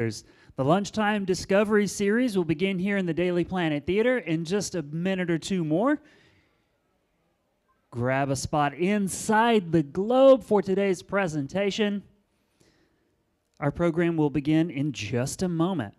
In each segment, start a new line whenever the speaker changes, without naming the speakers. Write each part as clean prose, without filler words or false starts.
The Lunchtime Discovery Series will begin here in the Daily Planet Theater in just a minute or two more. Grab a spot inside the globe for today's presentation. Our program will begin in just a moment.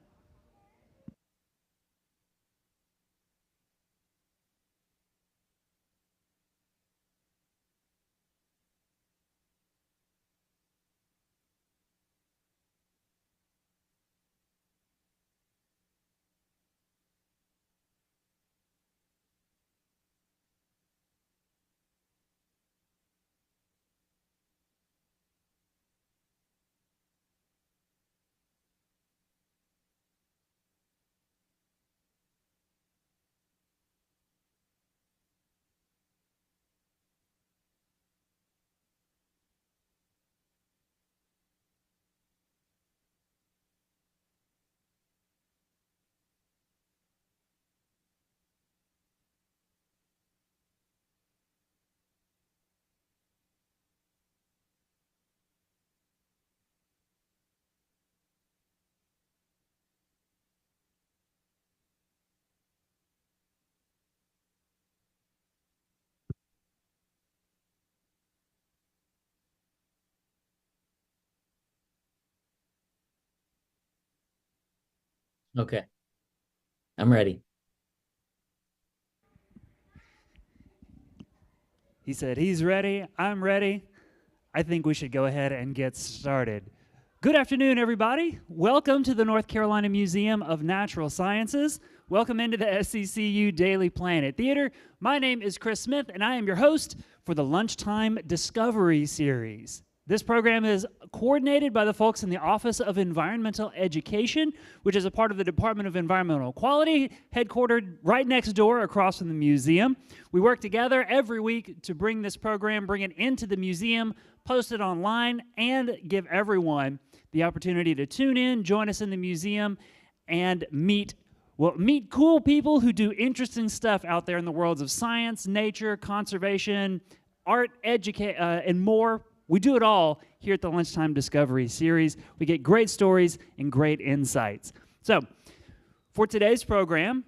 Okay, I'm ready.
He said he's ready, I'm ready. I think we should go ahead and get started. Good afternoon, everybody. Welcome to the North Carolina Museum of Natural Sciences. Welcome into the SCCU Daily Planet Theater. My name is Chris Smith, and I am your host for the Lunchtime Discovery Series. This program is coordinated by the folks in the Office of Environmental Education, which is a part of the Department of Environmental Quality, headquartered right next door across from the museum. We work together every week to bring this program, bring it into the museum, post it online, and give everyone the opportunity to tune in, join us in the museum, and meet cool people who do interesting stuff out there in the worlds of science, nature, conservation, art, and more. We do it all here at the Lunchtime Discovery Series. We get great stories and great insights. So, for today's program,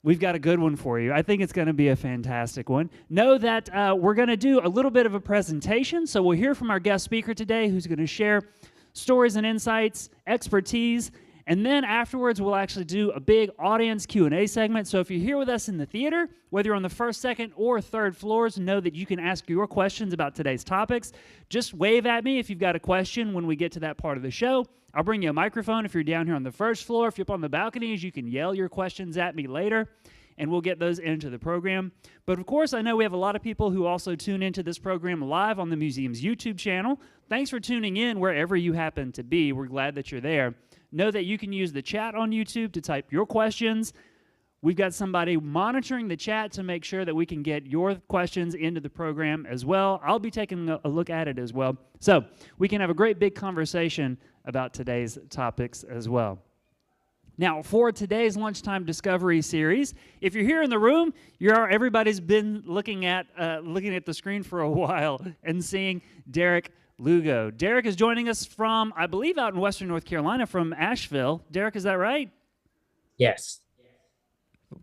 we've got a good one for you. I think it's going to be a fantastic one. Know that we're going to do a little bit of a presentation. So we'll hear from our guest speaker today who's going to share stories and insights, expertise, and then afterwards we'll actually do a big audience Q&A segment. So if you're here with us in the theater, whether you're on the first, second, or third floors, know that you can ask your questions about today's topics. Just wave at me if you've got a question when we get to that part of the show. I'll bring you a microphone if you're down here on the first floor. If you're up on the balconies, you can yell your questions at me later, and we'll get those into the program. But of course, I know we have a lot of people who also tune into this program live on the museum's YouTube channel. Thanks for tuning in wherever you happen to be. We're glad that you're there. Know that you can use the chat on YouTube to type your questions. We've got somebody monitoring the chat to make sure that we can get your questions into the program as well. I'll be taking a look at it as well. So we can have a great big conversation about today's topics as well. Now, for today's Lunchtime Discovery Series, if you're here in the room, everybody's been looking at the screen for a while and seeing Derick Lugo. Derick is joining us from, I believe, out in Western North Carolina, from Asheville. Derick, is that right?
Yes.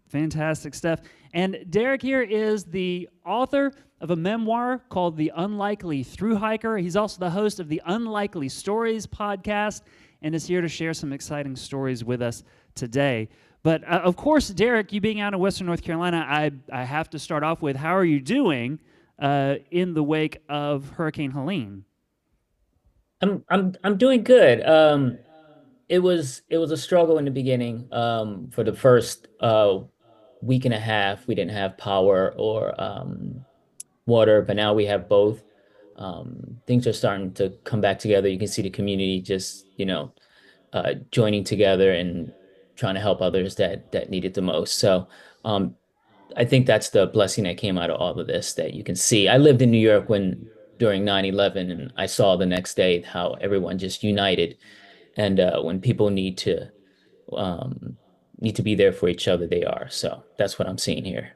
Fantastic stuff. And Derick here is the author of a memoir called The Unlikely Thru-Hiker. He's also the host of the Unlikely Stories podcast and is here to share some exciting stories with us today. But of course, Derick, you being out in Western North Carolina, I have to start off with, how are you doing in the wake of Hurricane Helene?
I'm doing good. It was a struggle in the beginning. For the first week and a half, we didn't have power or water, but now we have both. Things are starting to come back together. You can see the community just, joining together and trying to help others that need it the most. So I think that's the blessing that came out of all of this that you can see. I lived in New York during 9/11, and I saw the next day how everyone just united. And when people need to be there for each other, they are. So that's what I'm seeing here.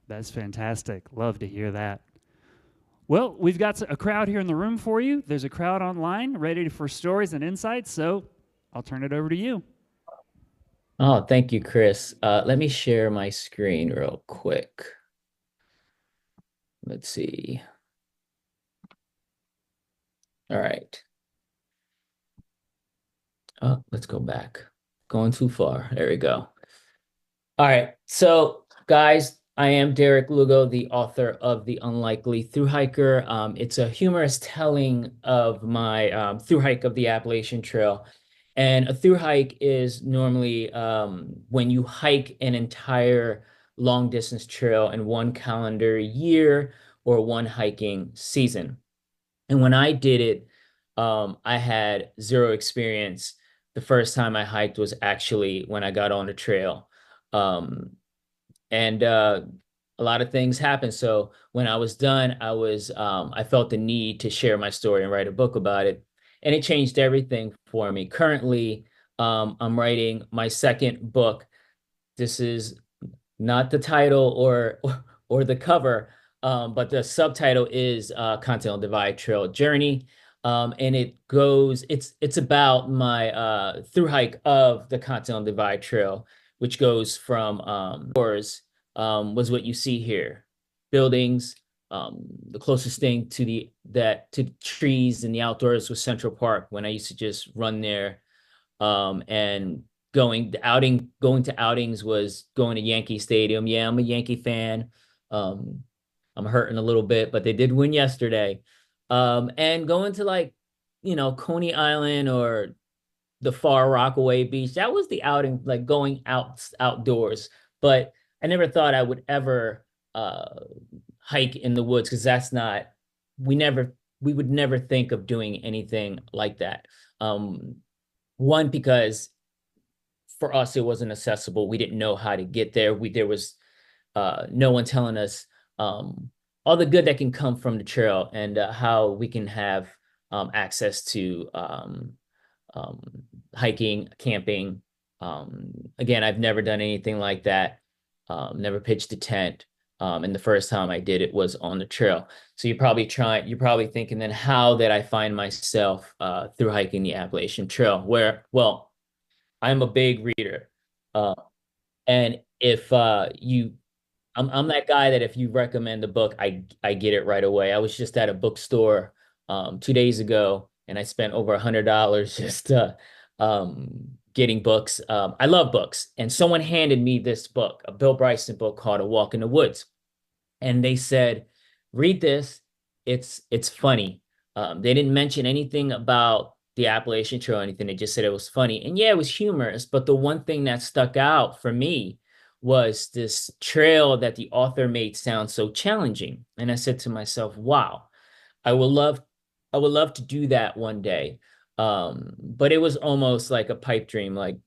That's fantastic. Love to hear that. Well, we've got a crowd here in the room for you. There's a crowd online ready for stories and insights. So I'll turn it over to you.
Oh, thank you, Chris. Let me share my screen real quick. Let's see. All right. Oh, let's go back. Going too far. There we go. All right. So, guys, I am Derick Lugo, the author of The Unlikely Thru-Hiker. It's a humorous telling of my thru hike of the Appalachian Trail. And a thru hike is normally when you hike an entire long distance trail in one calendar year or one hiking season. And when I did it, I had zero experience. The first time I hiked was actually when I got on the trail. Um, and a lot of things happened. So when I was done, I felt the need to share my story and write a book about it. And it changed everything for me. Currently, I'm writing my second book. This is not the title or the cover, but the subtitle is Continental Divide Trail Journey. And it's about my through hike of the Continental Divide Trail, which goes from doors was what you see here, buildings. The closest thing to trees in the outdoors was Central Park when I used to just run there, and going to outings was going to Yankee Stadium. Yeah, I'm a Yankee fan. I'm hurting a little bit, but they did win yesterday. And going to Coney Island or the Far Rockaway Beach, that was the outing, like going outdoors. But I never thought I would ever hike in the woods, because we would never think of doing anything like that. One, because for us, it wasn't accessible. We didn't know how to get there. There was no one telling us all the good that can come from the trail, and how we can have access to hiking, camping. Again, I've never done anything like that. Never pitched a tent. And the first time I did it was on the trail. So you're probably thinking, then how did I find myself through hiking the Appalachian Trail? Well, I'm a big reader. Uh, and if I'm that guy that if you recommend a book, I get it right away. I was just at a bookstore 2 days ago, and I spent over $100 just getting books. I love books, and someone handed me this book, a Bill Bryson book called A Walk in the Woods, and they said, "Read this. It's funny." They didn't mention anything about the Appalachian Trail or anything. They just said it was funny, and yeah, it was humorous. But the one thing that stuck out for me was this trail that the author made sound so challenging. And I said to myself, wow, I would love to do that one day. But it was almost like a pipe dream, like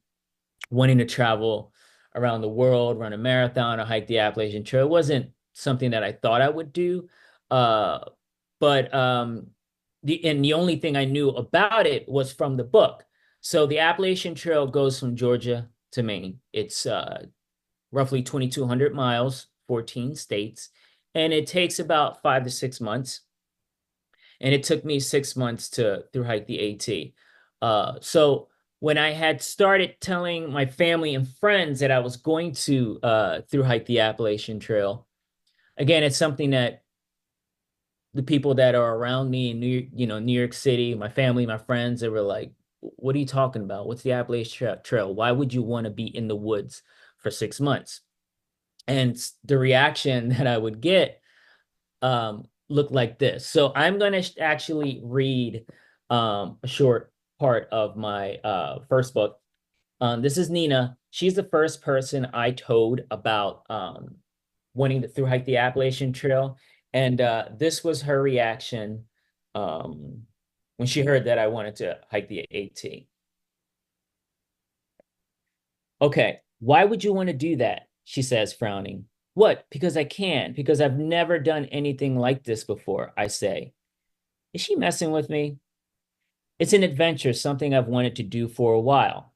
wanting to travel around the world, run a marathon, or hike the Appalachian Trail. It wasn't something that I thought I would do. But the only thing I knew about it was from the book. So the Appalachian Trail goes from Georgia to Maine. It's roughly 2,200 miles, 14 states, and it takes about 5 to 6 months. And it took me 6 months to through hike the AT. So when I had started telling my family and friends that I was going to through hike the Appalachian Trail, again, it's something that the people that are around me in New York City, my family, my friends, they were like, "What are you talking about? What's the Appalachian Trail? Why would you want to be in the woods for 6 months?" And the reaction that I would get looked like this. So I'm going to actually read a short part of my first book. This is Nina. She's the first person I told about wanting to through hike the Appalachian Trail. And this was her reaction when she heard that I wanted to hike the AT. "Okay, why would you want to do that?" she says, frowning. "What? Because I can, because I've never done anything like this before," I say. Is she messing with me? "It's an adventure, something I've wanted to do for a while."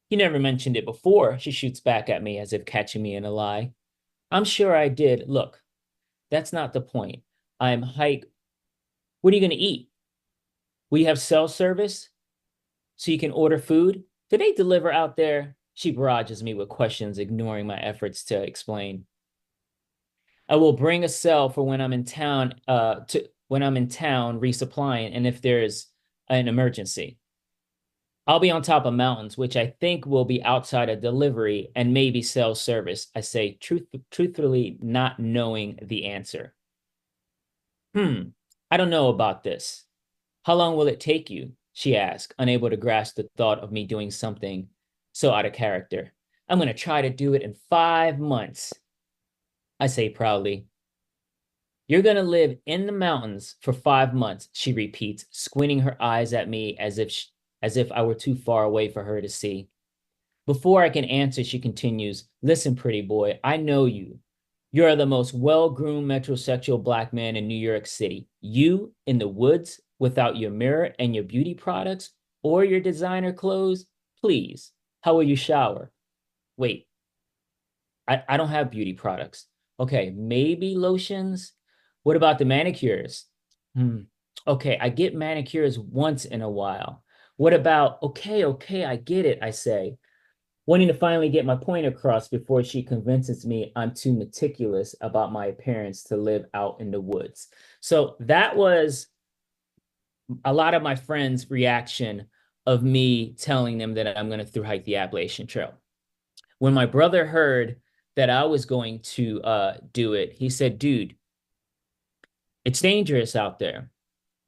"You never mentioned it before," she shoots back at me as if catching me in a lie. "I'm sure I did. Look, that's not the point. What are you going to eat? Will you have cell service so you can order food? Do they deliver out there? She barrages me with questions, ignoring my efforts to explain. I will bring a cell for when I'm in town, resupplying, and if there's an emergency. I'll be on top of mountains, which I think will be outside of delivery and maybe cell service. I say, truthfully, not knowing the answer. I don't know about this. How long will it take you? She asked, unable to grasp the thought of me doing something so out of character. I'm going to try to do it in 5 months. I say proudly. You're going to live in the mountains for 5 months, she repeats, squinting her eyes at me as if I were too far away for her to see. Before I can answer, she continues, listen, pretty boy, I know you. You're the most well-groomed metrosexual Black man in New York City. You in the woods without your mirror and your beauty products or your designer clothes? Please, how will you shower? Wait, I don't have beauty products. Okay, maybe lotions? What about the manicures? Okay, I get manicures once in a while. What about, okay, I get it, I say, wanting to finally get my point across before she convinces me I'm too meticulous about my appearance to live out in the woods. So that was a lot of my friends' reaction of me telling them that I'm going to thru-hike the Appalachian Trail. When my brother heard that I was going to do it, he said, dude, it's dangerous out there.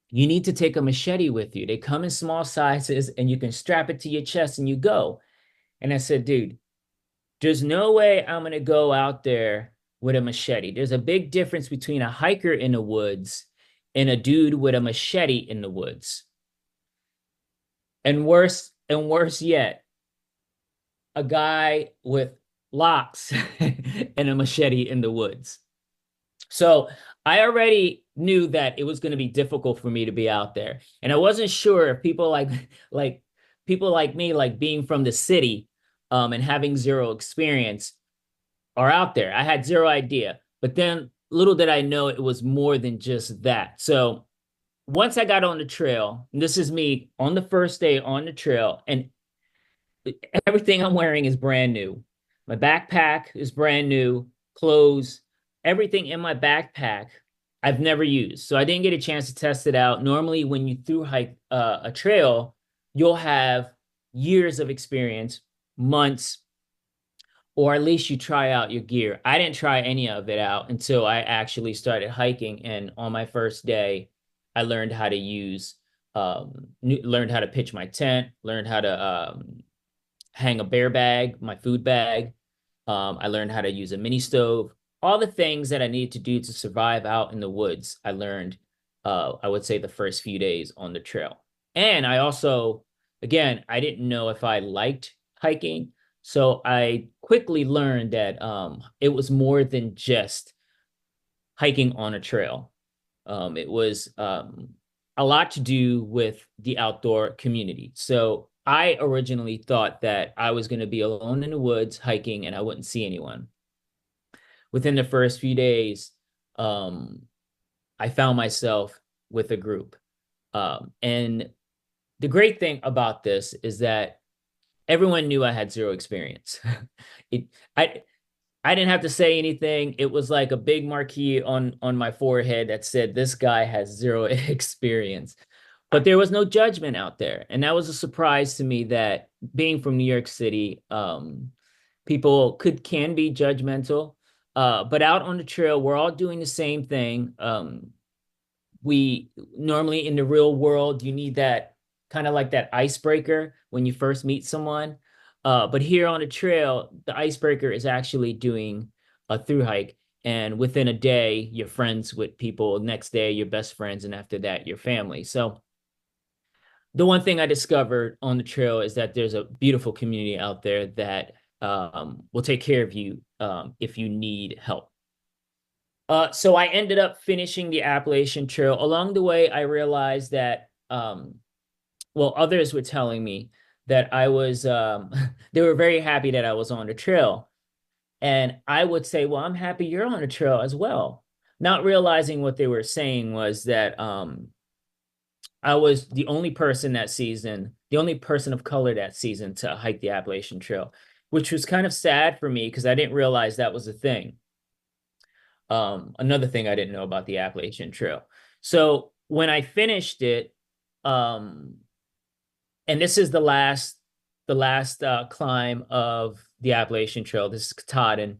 You need to take a machete with you. They come in small sizes and you can strap it to your chest and you go. And I said, dude, there's no way I'm going to go out there with a machete. There's a big difference between a hiker in the woods and a dude with a machete in the woods. And worse yet, a guy with locks and a machete in the woods. So I already knew that it was going to be difficult for me to be out there. And I wasn't sure if people like people like me, like being from the city and having zero experience, are out there. I had zero idea. But then little did I know it was more than just that. So once I got on the trail, and this is me on the first day on the trail, and everything I'm wearing is brand new. My backpack is brand new, clothes, everything in my backpack I've never used. So I didn't get a chance to test it out. Normally, when you thru-hike a trail, you'll have years of experience, months, or at least you try out your gear. I didn't try any of it out until I actually started hiking. And on my first day, I learned how to learned how to pitch my tent, learned how to hang a bear bag, my food bag. I learned how to use a mini stove. All the things that I needed to do to survive out in the woods, I learned, I would say, the first few days on the trail. And I also, again, I didn't know if I liked hiking. So I quickly learned that it was more than just hiking on a trail. It was a lot to do with the outdoor community. So I originally thought that I was going to be alone in the woods hiking and I wouldn't see anyone. Within the first few days, I found myself with a group. And the great thing about this is that everyone knew I had zero experience. I didn't have to say anything. It was like a big marquee on my forehead that said, this guy has zero experience. But there was no judgment out there. And that was a surprise to me that being from New York City, people can be judgmental. But out on the trail, we're all doing the same thing. We normally in the real world, you need that kind of like that icebreaker when you first meet someone. But here on the trail, the icebreaker is actually doing a thru-hike. And within a day, you're friends with people. Next day, you're best friends. And after that, your family. So the one thing I discovered on the trail is that there's a beautiful community out there that will take care of you if you need help. So I ended up finishing the Appalachian Trail. Along the way, I realized that, well, others were telling me that I was, they were very happy that I was on the trail. And I would say, well, I'm happy you're on the trail as well. Not realizing what they were saying was that I was the only person that season, the only person of color that season to hike the Appalachian Trail, which was kind of sad for me because I didn't realize that was a thing. Another thing I didn't know about the Appalachian Trail. So when I finished it, um, and this is the last climb of the Appalachian Trail. This is Katahdin,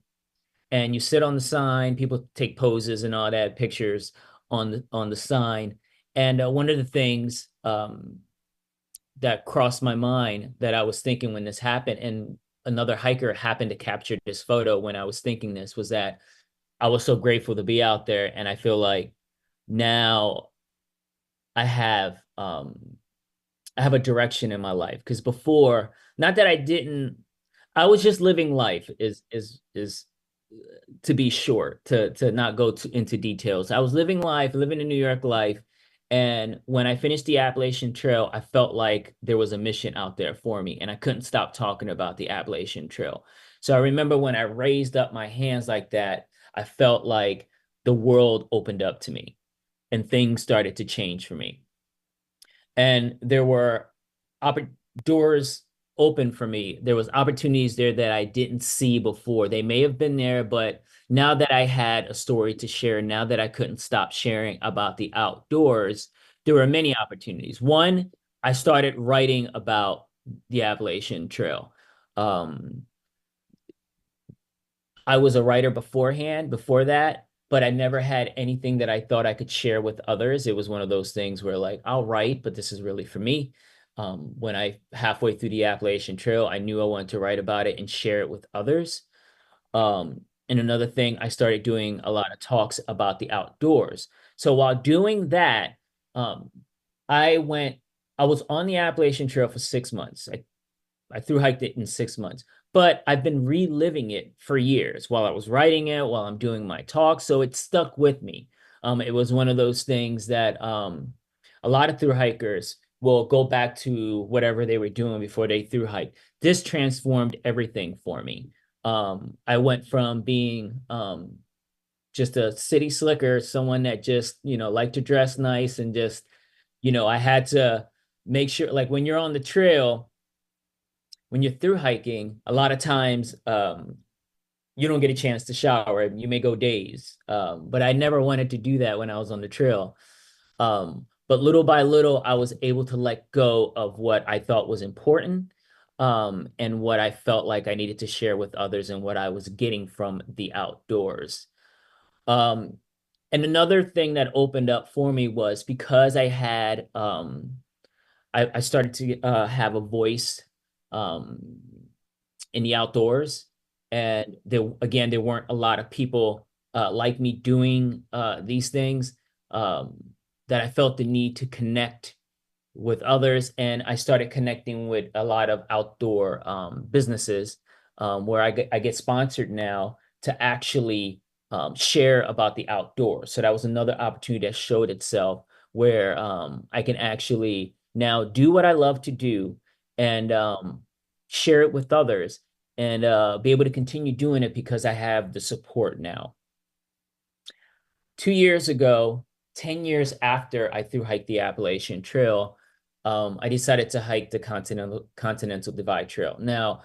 and you sit on the sign. People take poses and all that, pictures on the sign. And one of the things that crossed my mind that I was thinking when this happened, and another hiker happened to capture this photo when I was thinking this, was that I was so grateful to be out there, and I feel like now I have I have a direction in my life. Because before, not that I didn't, I was just living life. Is to be short, to not go into details. I was living life, living a New York life. And when I finished the Appalachian Trail, I felt like there was a mission out there for me, and I couldn't stop talking about the Appalachian Trail. So I remember when I raised up my hands like that, I felt like the world opened up to me and things started to change for me. And there were doors open for me. There was opportunities there that I didn't see before. They may have been there, but now that I had a story to share, now that I couldn't stop sharing about the outdoors, there were many opportunities. One, I started writing about the Appalachian Trail. Um, I was a writer beforehand, before that, but I never had anything that I thought I could share with others. It was one of those things where, like, I'll write, but this is really for me. When I halfway through the Appalachian Trail, I knew I wanted to write about it and share it with others. And another thing, I started doing a lot of talks about the outdoors. So while doing that, um, I went, I was on the Appalachian Trail for 6 months. I through hiked it in 6 months, but I've been reliving it for years while I was writing it, while I'm doing my talk. So it stuck with me. It was one of those things that a lot of through hikers will go back to whatever they were doing before they through hike. This transformed everything for me. I went from being just a city slicker, someone that just, liked to dress nice and just, I had to make sure, like when you're on the trail, when you're through hiking, a lot of times you don't get a chance to shower. You may go days. But I never wanted to do that when I was on the trail. But little by little, I was able to let go of what I thought was important, and what I felt like I needed to share with others and what I was getting from the outdoors. Um, and another thing that opened up for me was because I had I started to have a voice um, in the outdoors. And there weren't a lot of people like me doing these things, um, that I felt the need to connect with others. And I started connecting with a lot of outdoor businesses, where I get sponsored now to actually share about the outdoors. So that was another opportunity that showed itself, where I can actually now do what I love to do, and share it with others, and be able to continue doing it because I have the support now. 2 years ago, 10 years after I through hiked the Appalachian Trail, I decided to hike the Continental Divide Trail. Now,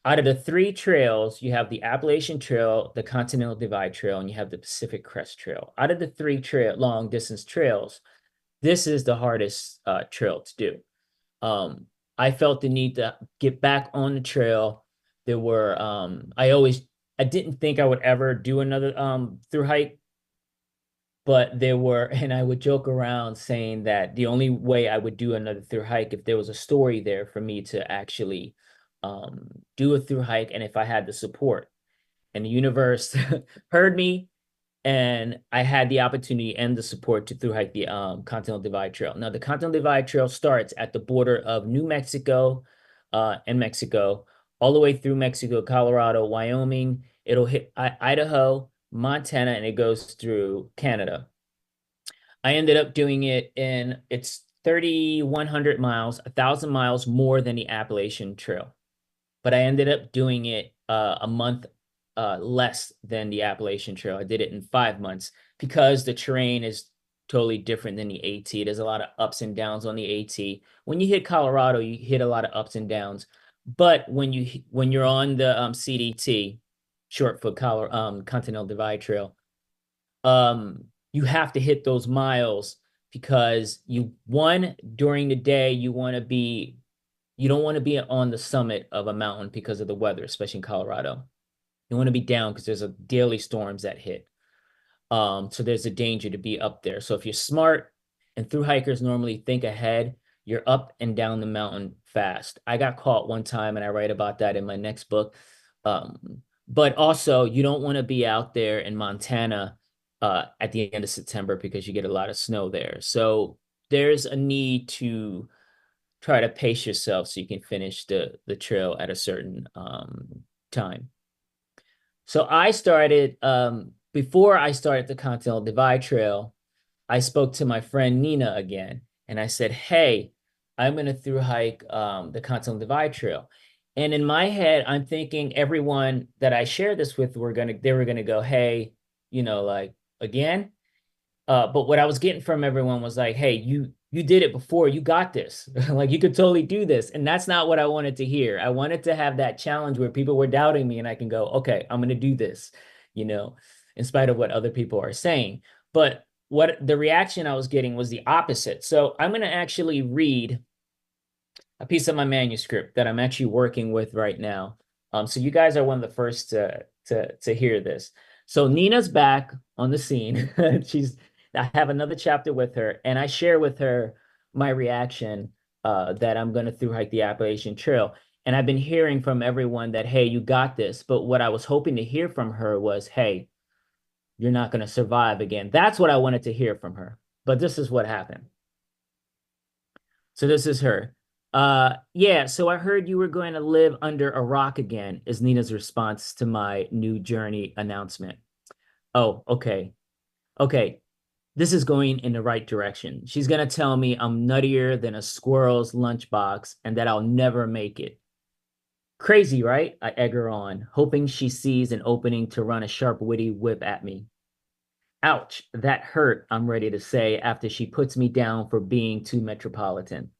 out of the three trails, you have the Appalachian Trail, the Continental Divide Trail, and you have the Pacific Crest Trail. Out of the three long distance trails, this is the hardest trail to do. I felt the need to get back on the trail. There were I didn't think I would ever do another through hike, but there were, and I would joke around saying that the only way I would do another through hike if there was a story there for me to actually do a through hike, and if I had the support. And the universe heard me, and I had the opportunity and the support to through hike the Continental Divide Trail. Now, the Continental Divide Trail starts at the border of New Mexico and Mexico, all the way through Mexico, Colorado, Wyoming. It'll hit Idaho, Montana, and it goes through Canada. I ended up doing it in, it's 3,100 miles, 1,000 miles more than the Appalachian Trail. But I ended up doing it a month less than the Appalachian Trail. I did it in 5 months because the terrain is totally different than the AT. There's a lot of ups and downs on the AT. When you hit Colorado, you hit a lot of ups and downs. But when you're on the CDT, short for Continental Divide Trail, you have to hit those miles because during the day you don't want to be on the summit of a mountain because of the weather, especially in Colorado. You want to be down because there's a daily storms that hit. So there's a danger to be up there. So if you're smart, and through hikers normally think ahead, you're up and down the mountain fast. I got caught one time, and I write about that in my next book. But also, you don't want to be out there in Montana at the end of September because you get a lot of snow there. So there's a need to try to pace yourself so you can finish the trail at a certain time. So I started before I started the Continental Divide Trail, I spoke to my friend Nina again, and I said, "Hey, I'm going to through hike the Continental Divide Trail." And in my head, I'm thinking everyone that I shared this with they were gonna go, "Hey, like again." But what I was getting from everyone was like, "Hey, you did it before, you got this." Like you could totally do this. And that's not what I wanted to hear. I wanted to have that challenge where people were doubting me and I can go, "Okay, I'm gonna do this," in spite of what other people are saying. But what the reaction I was getting was the opposite. So I'm gonna actually read a piece of my manuscript that I'm actually working with right now. So you guys are one of the first to hear this. So Nina's back on the scene. I have another chapter with her, and I share with her my reaction that I'm going to through hike the Appalachian Trail. And I've been hearing from everyone that, "Hey, you got this." But what I was hoping to hear from her was, "Hey, you're not going to survive again." That's what I wanted to hear from her. But this is what happened. So this is her. Yeah, so I heard you were going to live under a rock again, is Nina's response to my new journey announcement. Oh, okay. Okay, this is going in the right direction. She's going to tell me I'm nuttier than a squirrel's lunchbox and that I'll never make it. Crazy, right? I egg her on, hoping she sees an opening to run a sharp, witty whip at me. Ouch, that hurt, I'm ready to say after she puts me down for being too metropolitan.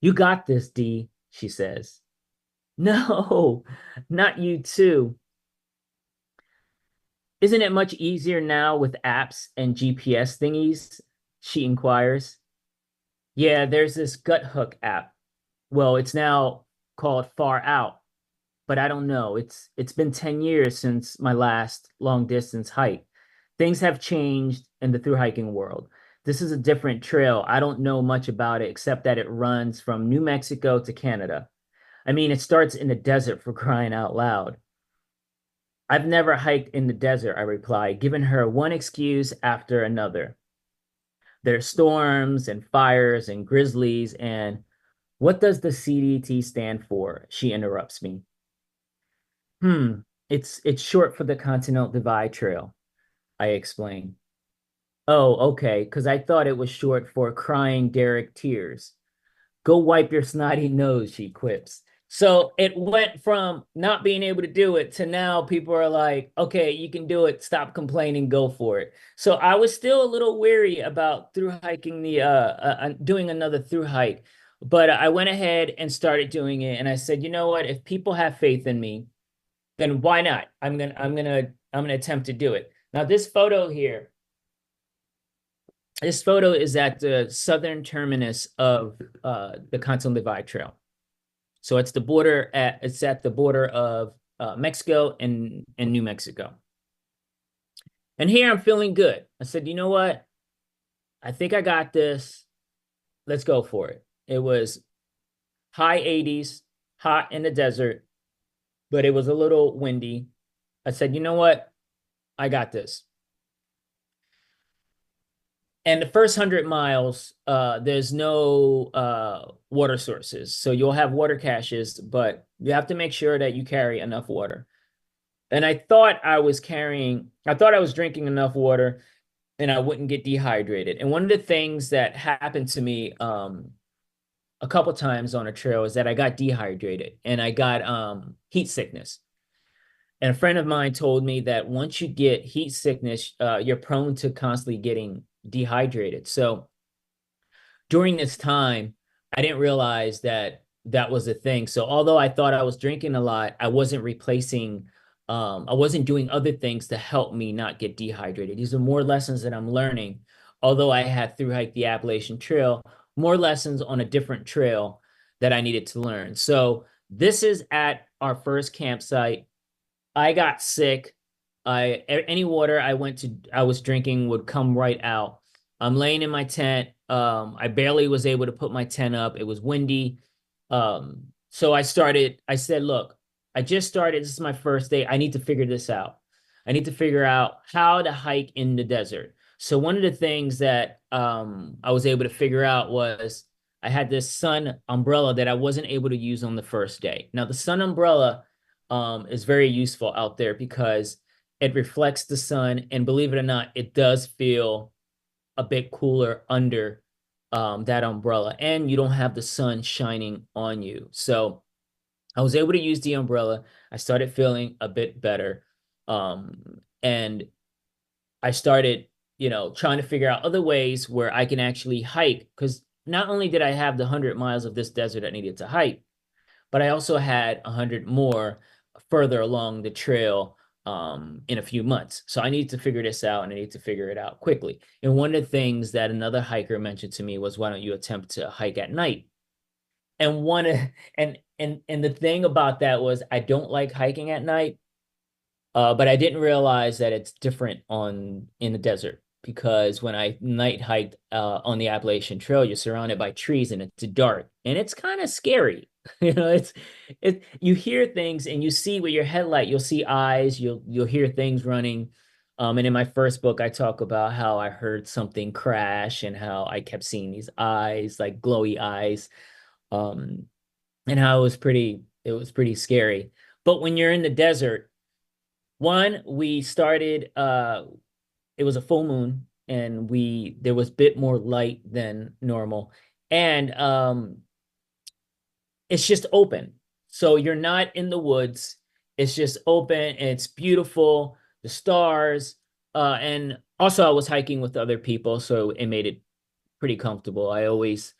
You got this, D, she says. No, not you too. Isn't it much easier now with apps and GPS thingies? She inquires. Yeah, there's this gut hook app. Well, it's now called Far Out, but I don't know. It's been 10 years since my last long distance hike. Things have changed in the through hiking world. This is a different trail. I don't know much about it except that it runs from New Mexico to Canada. I mean, it starts in the desert, for crying out loud. I've never hiked in the desert, I replied, giving her one excuse after another. There's storms and fires and grizzlies and what does the CDT stand for? She interrupts me. It's short for the Continental Divide Trail, I explain. Oh, okay, because I thought it was short for crying Derick tears. Go wipe your snotty nose, she quips. So it went from not being able to do it to now people are like, "Okay, you can do it. Stop complaining. Go for it." So I was still a little weary about through hiking doing another through hike, but I went ahead and started doing it. And I said, "You know what? If people have faith in me, then why not? I'm gonna attempt to do it." Now this photo here. This photo is at the southern terminus of the Continental Divide Trail. So it's at the border of Mexico and New Mexico. And here I'm feeling good. I said, "You know what? I think I got this. Let's go for it." It was high 80s, hot in the desert, but it was a little windy. I said, "You know what? I got this." And the first 100 miles, there's no water sources. So you'll have water caches, but you have to make sure that you carry enough water. And I thought I was drinking enough water and I wouldn't get dehydrated. And one of the things that happened to me a couple times on a trail is that I got dehydrated and I got heat sickness. And a friend of mine told me that once you get heat sickness, you're prone to constantly getting dehydrated. So during this time, I didn't realize that that was a thing. So although I thought I was drinking a lot, I wasn't doing other things to help me not get dehydrated. These are more lessons that I'm learning. Although I had through hike the Appalachian Trail, more lessons on a different trail that I needed to learn. So this is at our first campsite. I got sick. Any water I was drinking would come right out. I'm laying in my tent. I barely was able to put my tent up. It was windy. So I said, look, I just started. This is my first day. I need to figure this out. I need to figure out how to hike in the desert. So one of the things that I was able to figure out was I had this sun umbrella that I wasn't able to use on the first day. Now, the sun umbrella is very useful out there because it reflects the sun, and believe it or not, it does feel a bit cooler under that umbrella, and you don't have the sun shining on you. So I was able to use the umbrella. I started feeling a bit better, and I started, trying to figure out other ways where I can actually hike, because not only did I have the 100 miles of this desert I needed to hike, but I also had 100 more further along the trail in a few months. So I need to figure this out, and I need to figure it out quickly. And one of the things that another hiker mentioned to me was, why don't you attempt to hike at night? And and the thing about that was, I don't like hiking at night, but I didn't realize that it's different in the desert, because when I night hiked on the Appalachian Trail, you're surrounded by trees and it's dark and it's kind of scary. You hear things and you see with your headlight, you'll see eyes, you'll hear things running. And in my first book, I talk about how I heard something crash and how I kept seeing these eyes, like glowy eyes, and how it was pretty scary. But when you're in the desert, we started, it was a full moon, and there was a bit more light than normal. And it's just open. So you're not in the woods. It's just open and it's beautiful. The stars. And also I was hiking with other people, so it made it pretty comfortable. I always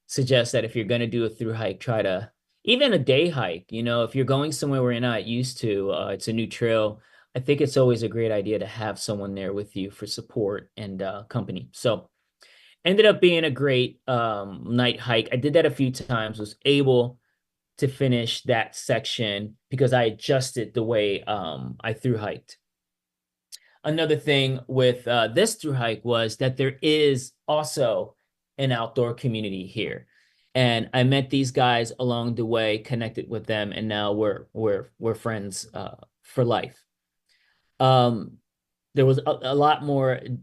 suggest that if you're going to do a through hike, try to, even a day hike, if you're going somewhere where you're not used to, it's a new trail. I think it's always a great idea to have someone there with you for support and company. So ended up being a great night hike. I did that a few times, was able to finish that section because I adjusted the way I through hiked. Another thing with this through hike was that there is also an outdoor community here. And I met these guys along the way, connected with them, and now we're friends for life. There was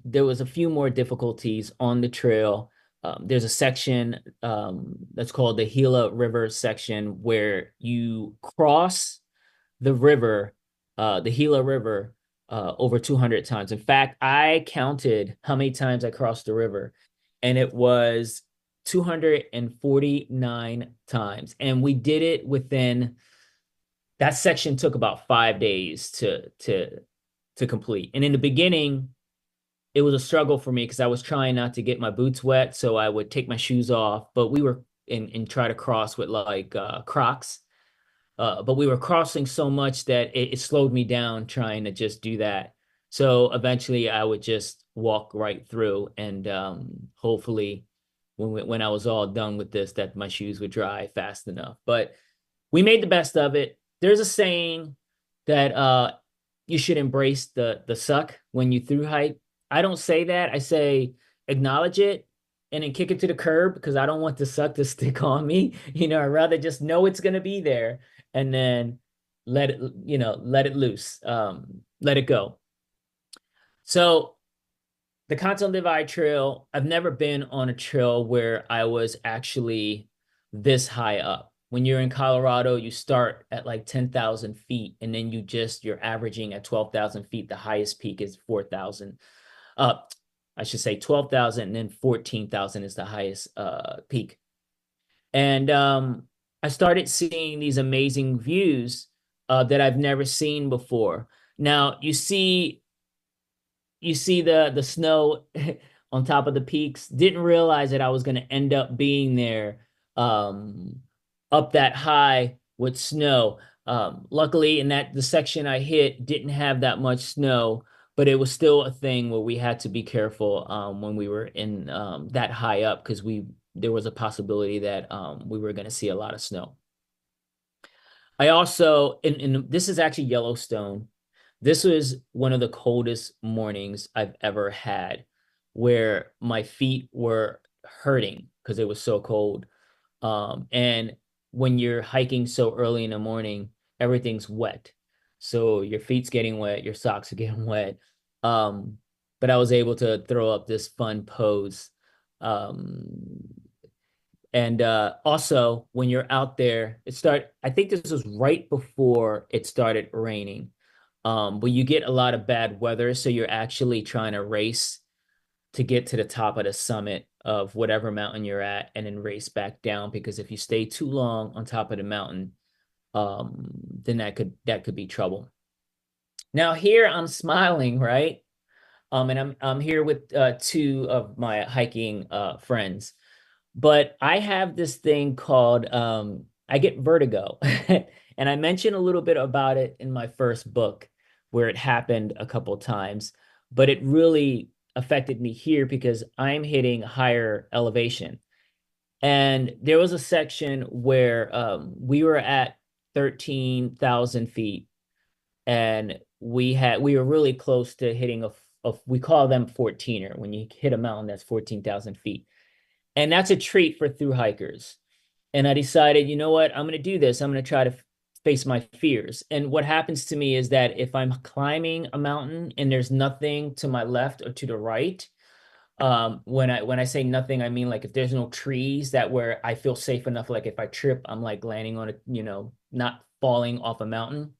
there was a few more difficulties on the trail. There's a section that's called the Gila River section, where you cross the river, the Gila River, over 200 times. In fact, I counted how many times I crossed the river, and it was 249 times. And we did it that section took about 5 days to complete. And in the beginning, it was a struggle for me because I was trying not to get my boots wet. So I would take my shoes off, but we were and try to cross with like Crocs. But we were crossing so much that it slowed me down trying to just do that. So eventually I would just walk right through, and hopefully when I was all done with this, that my shoes would dry fast enough. But we made the best of it. There's a saying that you should embrace the suck when you through hike. I don't say that. I say acknowledge it and then kick it to the curb, because I don't want the suck to stick on me. I'd rather just know it's going to be there and then let it loose, let it go. So the Continental Divide Trail, I've never been on a trail where I was actually this high up. When you're in Colorado, you start at like 10,000 feet, and then you're averaging at 12,000 feet. The highest peak is 4,000. I should say 12,000, and then 14,000 is the highest peak. And I started seeing these amazing views that I've never seen before. Now you see the snow on top of the peaks. Didn't realize that I was going to end up being there um, up that high with snow. Luckily, in that the section I hit didn't have that much snow, but it was still a thing where we had to be careful when we were in that high up because there was a possibility that we were going to see a lot of snow. I also, this is actually Yellowstone. This was one of the coldest mornings I've ever had, where my feet were hurting because it was so cold. And when you're hiking so early in the morning, everything's wet. So your feet's getting wet, your socks are getting wet. But I was able to throw up this fun pose. And also, when you're out there, I think this was right before it started raining. But you get a lot of bad weather, so you're actually trying to race to get to the top of the summit of whatever mountain you're at and then race back down, because if you stay too long on top of the mountain, then that could be trouble. Now here I'm smiling, right? And I'm here with two of my hiking friends. But I have this thing called I get vertigo. And I mentioned a little bit about it in my first book where it happened a couple times, but it really affected me here because I'm hitting higher elevation. And there was a section where we were at 13,000 feet and we were really close to hitting we call them 14er. When you hit a mountain that's 14,000 feet. And that's a treat for through hikers. And I decided, you know what, I'm going to do this. I'm going to try to face my fears. And what happens to me is that if I'm climbing a mountain and there's nothing to my left or to the right, when I say nothing, I mean like if there's no trees that where I feel safe enough, like if I trip, I'm like landing on it, not falling off a mountain.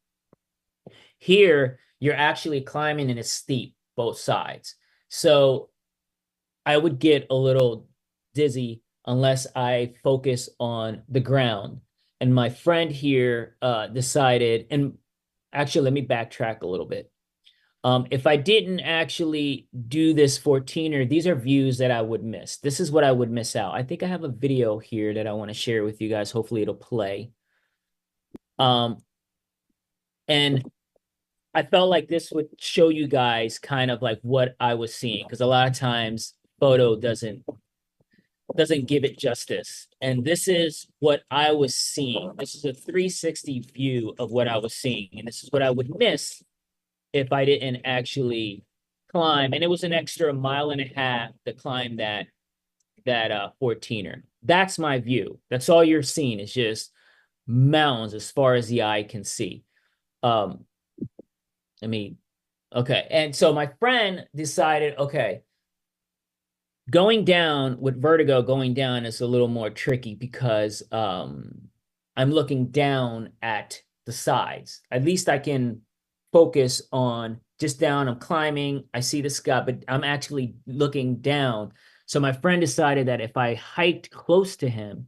Here, you're actually climbing and it's steep, both sides. So I would get a little dizzy unless I focus on the ground. And my friend here decided, and actually, let me backtrack a little bit. If I didn't actually do this 14er, these are views that I would miss. This is what I would miss out. I think I have a video here that I want to share with you guys. Hopefully it'll play. And I felt like this would show you guys kind of like what I was seeing, because a lot of times photo doesn't give it justice. And this is what I was seeing. This is a 360 view of what I was seeing. And this is what I would miss if I didn't actually climb. And it was an extra mile and a half to climb that 14er. That's my view. That's all you're seeing is just mountains as far as the eye can see. Okay. And so my friend decided, okay, going down with vertigo, going down is a little more tricky because I'm looking down at the sides. At least I can focus on just down. I'm climbing. I see the sky, but I'm actually looking down. So my friend decided that if I hiked close to him,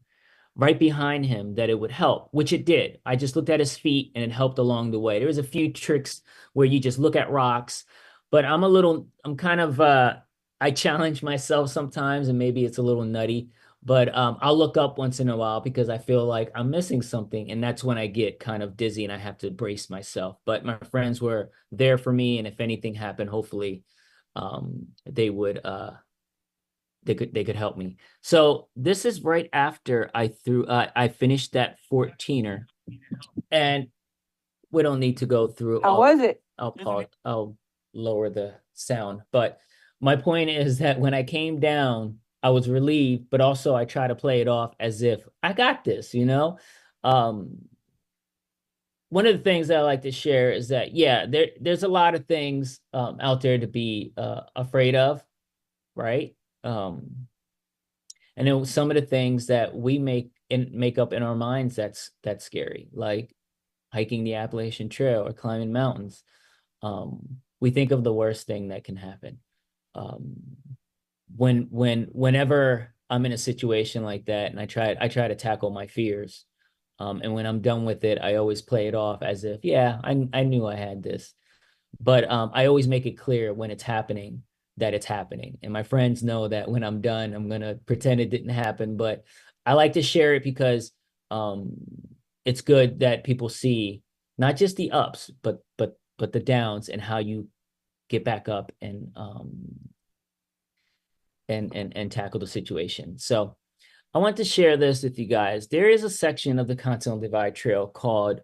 right behind him, that it would help, which it did. I just looked at his feet and it helped along the way. There was a few tricks where you just look at rocks, but I challenge myself sometimes, and maybe it's a little nutty, but I'll look up once in a while because I feel like I'm missing something. And that's when I get kind of dizzy and I have to brace myself. But my friends were there for me. And if anything happened, hopefully they could help me. So this is right after I finished that 14er, and we don't need to go through.
How was it?
I'll lower the sound. But my point is that when I came down, I was relieved, but also I try to play it off as if I got this, One of the things that I like to share is that, yeah, there's a lot of things out there to be afraid of, right? And then some of the things that we make up in our minds that's scary, like hiking the Appalachian Trail or climbing mountains. We think of the worst thing that can happen. Whenever I'm in a situation like that, and I try to tackle my fears, and when I'm done with it, I always play it off as if, yeah, I knew I had this, but I always make it clear when it's happening that it's happening. And my friends know that when I'm done, I'm gonna pretend it didn't happen. But I like to share it because um, it's good that people see not just the ups, but the downs and how you get back up and tackle the situation. So I want to share this with you guys. There is a section of the Continental Divide Trail called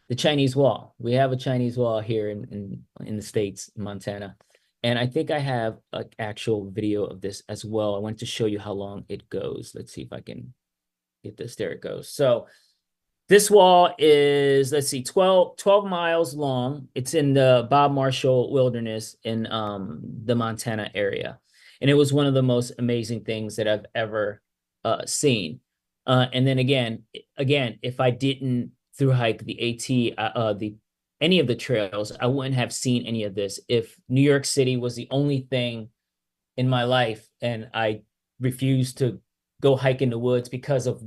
the Chinese Wall. We have a Chinese Wall here in the States, in Montana. And I think I have an actual video of this as well. I want to show you how long it goes. Let's see if I can get this. There it goes. So this wall is, let's see, 12 miles long. It's in the Bob Marshall Wilderness in the Montana area. And it was one of the most amazing things that I've ever seen. And then again, if I didn't through hike the the any of the trails, I wouldn't have seen any of this. If New York City was the only thing in my life and I refused to go hike in the woods because of,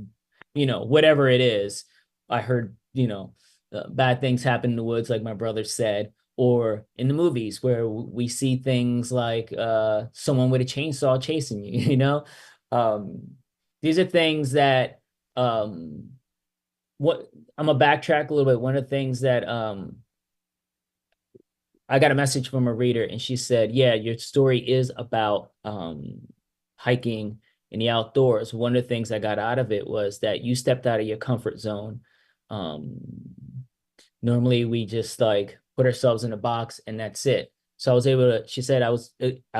whatever it is, I heard, bad things happen in the woods, like my brother said, or in the movies where we see things like someone with a chainsaw chasing you, these are things that what I'm gonna backtrack a little bit. One of the things that I got a message from a reader, and she said, yeah, your story is about hiking in the outdoors. One of the things I got out of it was that you stepped out of your comfort zone. Um, Normally we just like put ourselves in a box and that's it. So I was able to, she said, I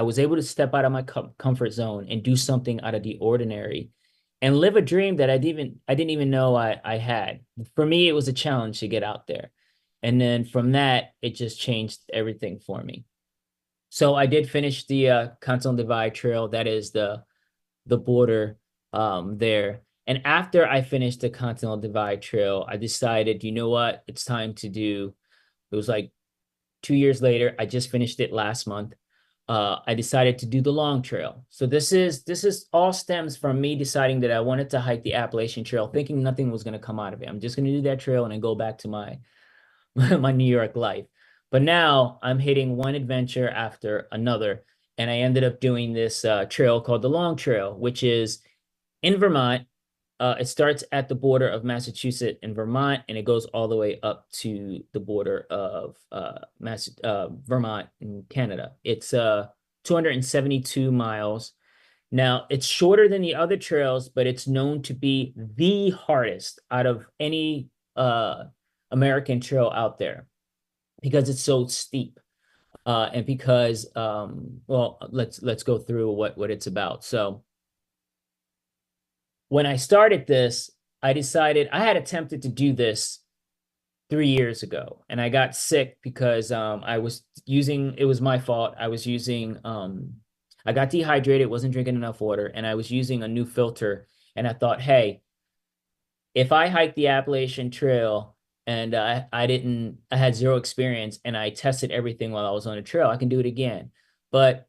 was able to step out of my comfort zone and do something out of the ordinary and live a dream that I didn't even know I had. For me, it was a challenge to get out there. And then from that, it just changed everything for me. So I did finish the Continental Divide Trail. That is the border there. And after I finished the Continental Divide Trail, I decided, you know what, it's time to do. It was like 2 years later. I just finished it last month. I decided to do the long trail. So this is all stems from me deciding that I wanted to hike the Appalachian Trail, thinking nothing was going to come out of it. I'm just going to do that trail and then go back to my my New York life. But now I'm hitting one adventure after another. And I ended up doing this trail called the Long Trail, which is in Vermont. It starts at the border of Massachusetts and Vermont, and it goes all the way up to the border of Vermont and Canada. It's 272 miles. Now, it's shorter than the other trails, but it's known to be the hardest out of any American trail out there because it's so steep. And because, well, let's go through what it's about. So when I started this, I decided I had attempted to do this 3 years ago, and I got sick because I was using, it was my fault. I was using, I got dehydrated, wasn't drinking enough water, and I was using a new filter. And I thought, hey, if I hiked the Appalachian Trail and I had zero experience and I tested everything while I was on the trail, I can do it again. But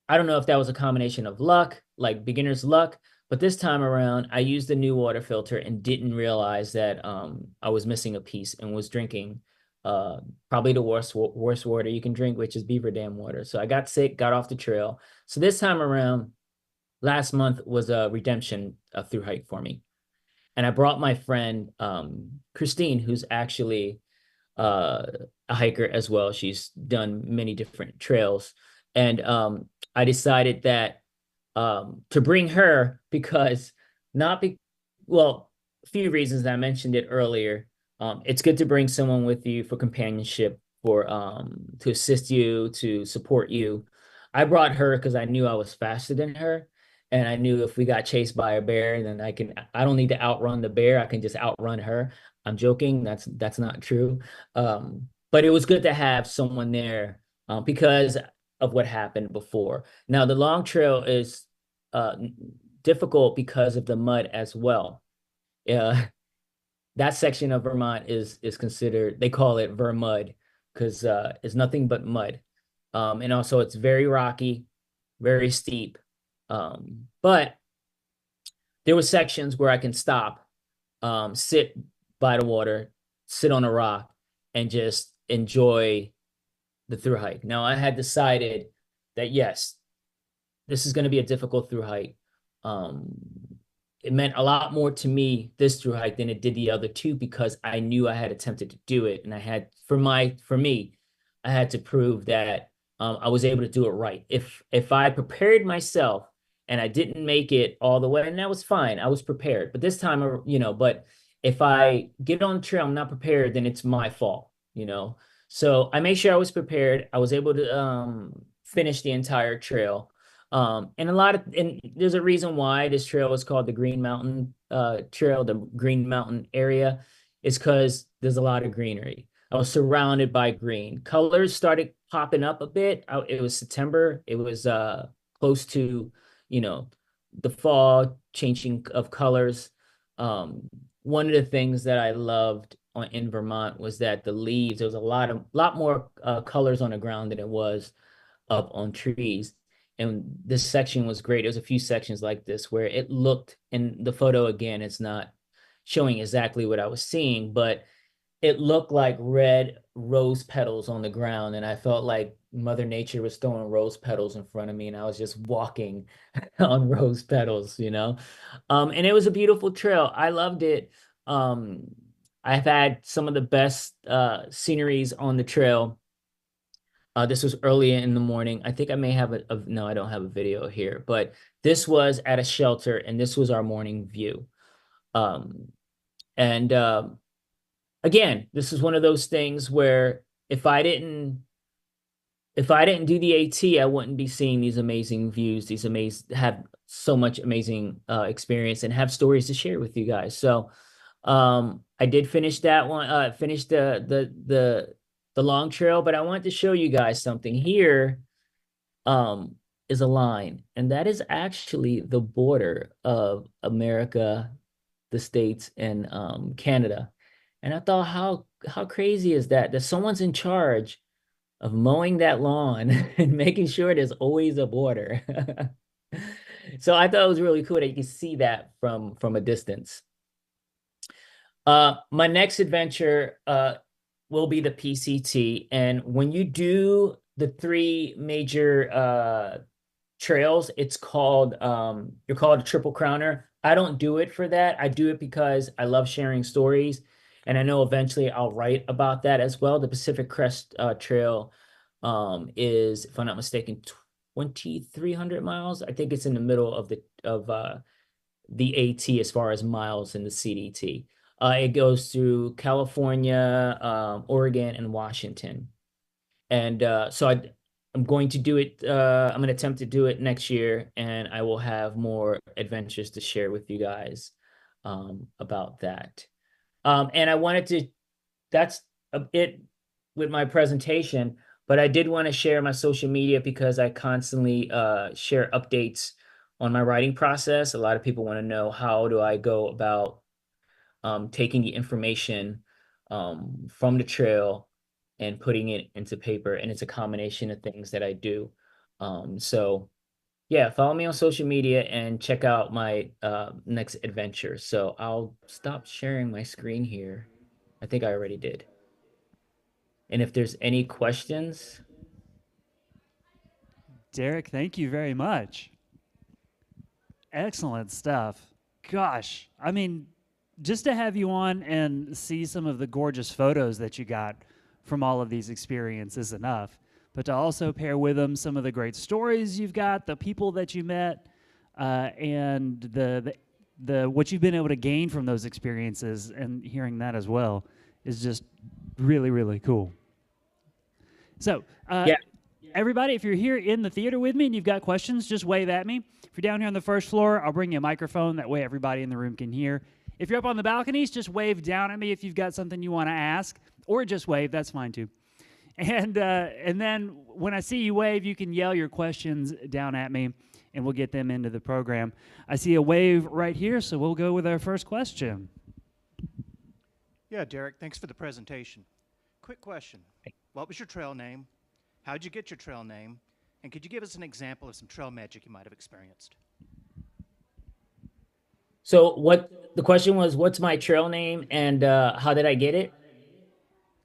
I don't know if that was a combination of luck, like beginner's luck, but this time around, I used the new water filter and didn't realize that I was missing a piece and was drinking probably the worst water you can drink, which is beaver dam water. So I got sick, got off the trail. So this time around, last month was a redemption through hike for me. And I brought my friend Christine, who's actually a hiker as well. She's done many different trails. And I decided that to bring her because not be well, a few reasons. I mentioned it earlier. It's good to bring someone with you for companionship, for to assist you, to support you. I brought her because I knew I was faster than her. And I knew if we got chased by a bear, then I don't need to outrun the bear. I can just outrun her. I'm joking. That's not true. But it was good to have someone there because of what happened before. Now, the long trail is uh, difficult because of the mud as well. That section of Vermont is considered, they call it Vermud because it's nothing but mud. And also it's very rocky, very steep. But there were sections where I can stop, sit by the water, sit on a rock, and just enjoy the through hike. Now I had decided that yes, this is going to be a difficult through hike. Um, it meant a lot more to me, this through hike, than it did the other two, because I knew I had attempted to do it, and I had for me, I had to prove that I was able to do it right. If I prepared myself and I didn't make it all the way, and that was fine, I was prepared. But this time, but if I get on the trail, I'm not prepared, then it's my fault, you know. So I made sure I was prepared. I was able to finish the entire trail. And there's a reason why this trail is called the Green Mountain Trail, the Green Mountain area, is because there's a lot of greenery. I was surrounded by green. Colors started popping up a bit. It was September. It was close to, you know, the fall changing of colors. One of the things that I loved in Vermont was that the leaves, there was a lot more colors on the ground than it was up on trees. And this section was great. There's a few sections like this where it looked, in the photo again, it's not showing exactly what I was seeing, but it looked like red rose petals on the ground. And I felt like Mother Nature was throwing rose petals in front of me, and I was just walking on rose petals, you know? And it was a beautiful trail. I loved it. Um, I've had some of the best sceneries on the trail. This was early in the morning. I think I may have no, I don't have a video here, but this was at a shelter, and this was our morning view. Um, and again, this is one of those things where if I didn't do the AT, I wouldn't be seeing these amazing views, have so much amazing experience, and have stories to share with you guys. So I did finish that one, finish the long trail, but I wanted to show you guys something. Here is a line, and that is actually the border of America, the States, and Canada. And I thought, how crazy is that? That someone's in charge of mowing that lawn and making sure there's always a border. So I thought it was really cool that you can see that from a distance. My next adventure will be the PCT. And when you do the three major trails, it's called you're called a triple crowner. I don't do it for that. I do it because I love sharing stories, and I know eventually I'll write about that as well. The Pacific Crest Trail is, if I'm not mistaken, 2,300 miles. I think it's in the middle of the AT as far as miles in the CDT. It goes through California, Oregon, and Washington. And I'm going to do it. I'm going to attempt to do it next year, and I will have more adventures to share with you guys about that. And I wanted to, that's it with my presentation, but I did want to share my social media because I constantly share updates on my writing process. A lot of people want to know, how do I go about taking the information from the trail and putting it into paper. And it's a combination of things that I do. So yeah, follow me on social media and check out my next adventure. So I'll stop sharing my screen here. I think I already did. And if there's any questions.
Derick, thank you very much. Excellent stuff. Gosh, I mean, just to have you on and see some of the gorgeous photos that you got from all of these experiences is enough. But to also pair with them some of the great stories you've got, the people that you met, and the what you've been able to gain from those experiences, and hearing that as well is just really, really cool. So,
Yeah.
everybody, if you're here in the theater with me and you've got questions, just wave at me. If you're down here on the first floor, I'll bring you a microphone. That way everybody in the room can hear. If you're up on the balconies, just wave down at me if you've got something you want to ask, or just wave. That's fine too. And then when I see you wave, you can yell your questions down at me, and we'll get them into the program. I see a wave right here, so we'll go with our first question.
Yeah, Derick, thanks for the presentation. Quick question. What was your trail name? How'd you get your trail name? And could you give us an example of some trail magic you might have experienced?
So what the question was, what's my trail name and how did I get it?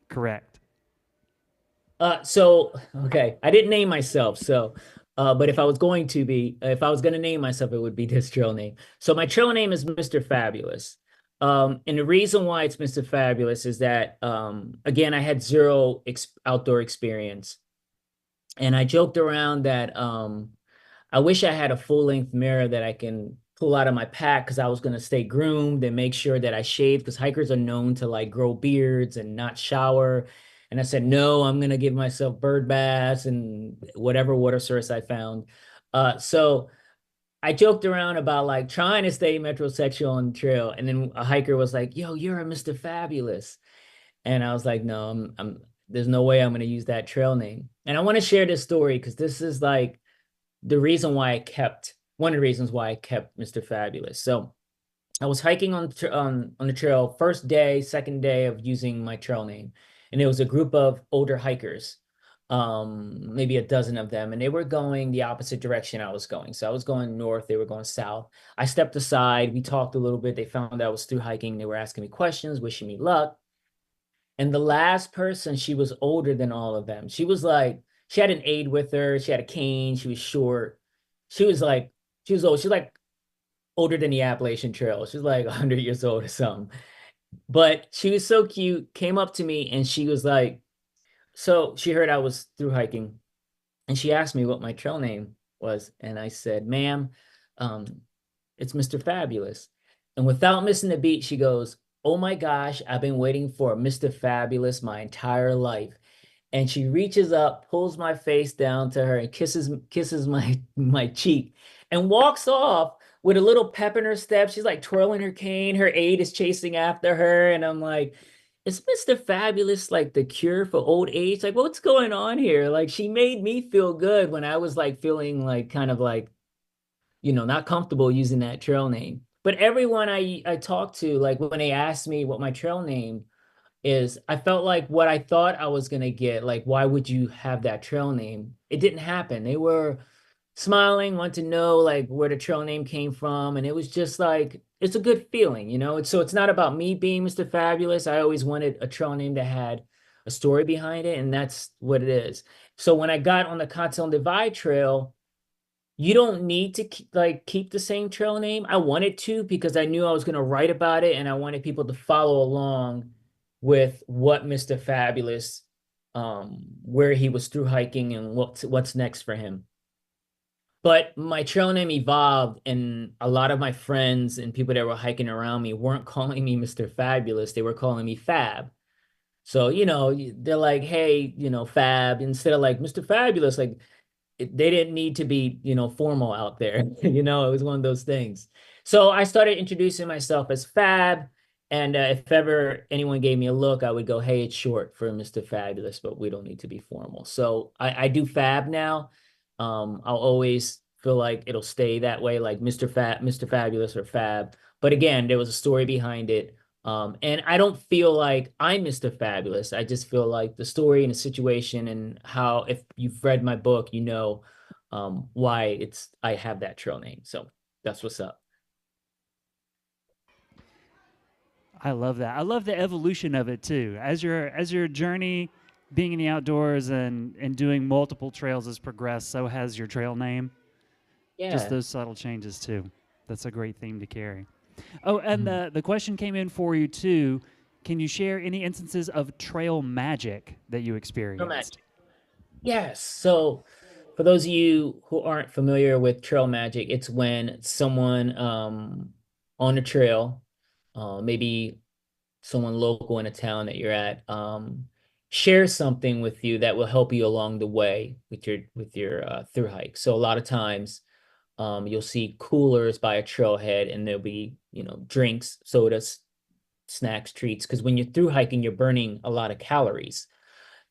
Correct.
Okay, I didn't name myself. But if I was going to name myself, it would be this trail name. So my trail name is Mr. Fabulous. And the reason why it's Mr. Fabulous is that, again, I had zero outdoor experience. And I joked around that, I wish I had a full length mirror that I can pull out of my pack because I was going to stay groomed and make sure that I shave because hikers are known to like grow beards and not shower. And I said, no, I'm going to give myself bird baths and whatever water source I found. So I joked around about like trying to stay metrosexual on the trail. And then a hiker was like, yo, you're a Mr. Fabulous. And I was like, no, there's no way I'm going to use that trail name. And I want to share this story because this is like, one of the reasons why I kept Mr. Fabulous. So I was hiking on the trail first day, second day of using my trail name, and it was a group of older hikers, maybe a dozen of them, and they were going the opposite direction I was going. So I was going north, they were going south. I stepped aside, we talked a little bit. They found out I was through hiking. They were asking me questions, wishing me luck. And the last person, she was older than all of them. She had an aide with her. She had a cane. She was short. She was old. She's like older than the Appalachian Trail. She's like 100 years old or something. But she was so cute, came up to me and she was like, so she heard I was through hiking and she asked me what my trail name was. And I said, ma'am, um, it's Mr. Fabulous. And without missing a beat, she goes, oh my gosh, I've been waiting for Mr. Fabulous my entire life. And she reaches up, pulls my face down to her and kisses my cheek and walks off with a little pep in her step. She's like twirling her cane. Her aide is chasing after her. And I'm like, is Mr. Fabulous like the cure for old age? Like, what's going on here? Like, she made me feel good when I was like feeling like kind of like, not comfortable using that trail name. But everyone I talked to, like when they asked me what my trail name is, I felt like what I thought I was gonna get, like, why would you have that trail name? It didn't happen. They were smiling, want to know like where the trail name came from. And it was just like, it's a good feeling, it's not about me being Mr. Fabulous. I always wanted a trail name that had a story behind it, and that's what it is. So when I got on the Continental Divide Trail, you don't need to keep the same trail name. I wanted to because I knew I was going to write about it and I wanted people to follow along with what Mr. Fabulous, where he was through hiking and what's next for him. But my trail name evolved, and a lot of my friends and people that were hiking around me weren't calling me Mr. Fabulous. They were calling me Fab. So, they're like, hey, Fab, instead of like Mr. Fabulous, like they didn't need to be, formal out there. It was one of those things. So I started introducing myself as Fab. And if ever anyone gave me a look, I would go, hey, it's short for Mr. Fabulous, but we don't need to be formal. So I do Fab now. I'll always feel like it'll stay that way, like Mr. Fabulous or Fab. But again, there was a story behind it. And I don't feel like I'm Mr. Fabulous. I just feel like the story and the situation and how, if you've read my book, why I have that trail name. So that's what's up.
I love that. I love the evolution of it too. As your journey being in the outdoors and doing multiple trails has progressed, so has your trail name.
Yeah.
Just those subtle changes too. That's a great theme to carry. Oh, and the question came in for you too. Can you share any instances of trail magic that you experienced?
Trail magic. Yes. So for those of you who aren't familiar with trail magic, it's when someone on the trail, maybe someone local in a town that you're at, shares something with you that will help you along the way with your through hike. So a lot of times, you'll see coolers by a trailhead, and there'll be drinks, sodas, snacks, treats. Because when you're through hiking, you're burning a lot of calories,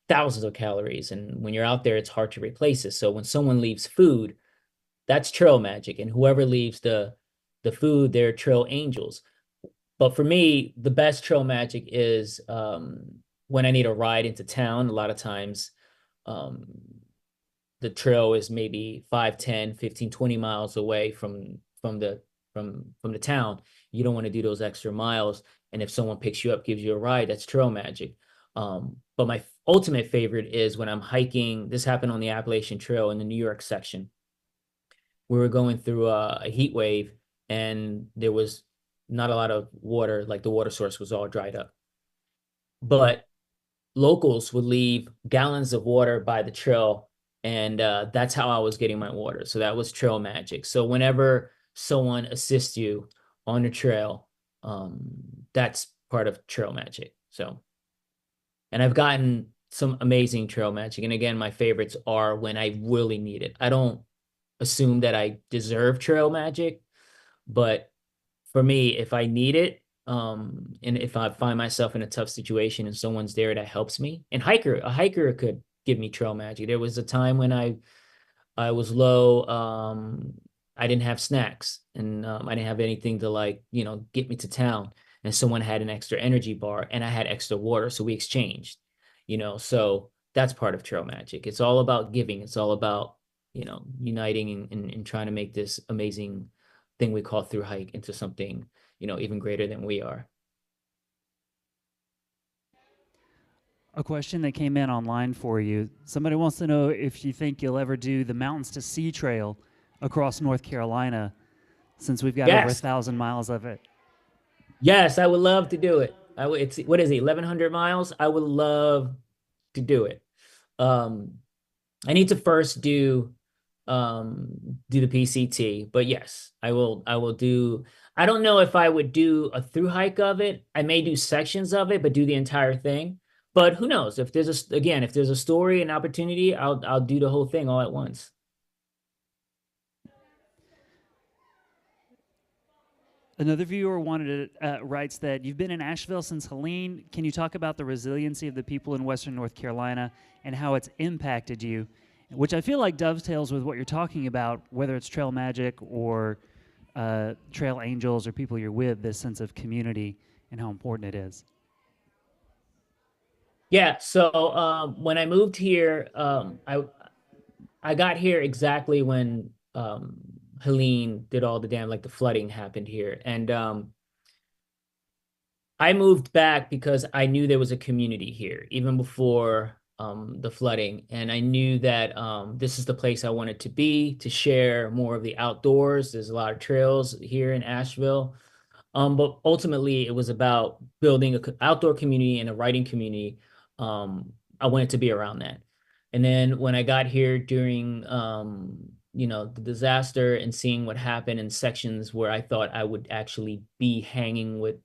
thousands of calories, and when you're out there, it's hard to replace it. So when someone leaves food, that's trail magic, and whoever leaves the food, they're trail angels. But for me, the best trail magic is when I need a ride into town. A lot of times, the trail is maybe 5, 10, 15, 20 miles away from the town. You don't want to do those extra miles. And if someone picks you up, gives you a ride, that's trail magic. But my ultimate favorite is when I'm hiking. This happened on the Appalachian Trail in the New York section. We were going through a heat wave, and there was not a lot of water, like the water source was all dried up. But locals would leave gallons of water by the trail, and that's how I was getting my water. So that was trail magic. So whenever someone assists you on the trail, um, that's part of trail magic. So, and I've gotten some amazing trail magic. And again, my favorites are when I really need it. I don't assume that I deserve trail magic, but for me, if I need it, and if I find myself in a tough situation and someone's there that helps me, and a hiker could give me trail magic. There was a time when I was low, I didn't have snacks, and I didn't have anything to, like, get me to town, and someone had an extra energy bar and I had extra water, so we exchanged, so that's part of trail magic. It's all about giving. It's all about, uniting and trying to make this amazing thing we call through hike into something, even greater than we are.
A question that came in online for you. Somebody wants to know if you think you'll ever do the Mountains to Sea Trail across North Carolina, since we've got over 1,000 miles of it.
Yes, I would love to do it. It's, what is it, 1,100 miles? I would love to do it. I need to first do the PCT, but yes, I will do. I don't know if I would do a through hike of it. I may do sections of it, but do the entire thing. But who knows? If there's a story, an opportunity, I'll do the whole thing all at once.
Another viewer writes that you've been in Asheville since Helene. Can you talk about the resiliency of the people in Western North Carolina and how it's impacted you? Which I feel like dovetails with what you're talking about, whether it's trail magic or trail angels or people you're with, this sense of community and how important it is.
Yeah, so when I moved here, I got here exactly when Helene did all the like the flooding happened here. And I moved back because I knew there was a community here, even before the flooding. And I knew that this is the place I wanted to be, to share more of the outdoors. There's a lot of trails here in Asheville. But ultimately, it was about building an outdoor community and a writing community. I wanted to be around that. And then when I got here during, the disaster and seeing what happened in sections where I thought I would actually be hanging with,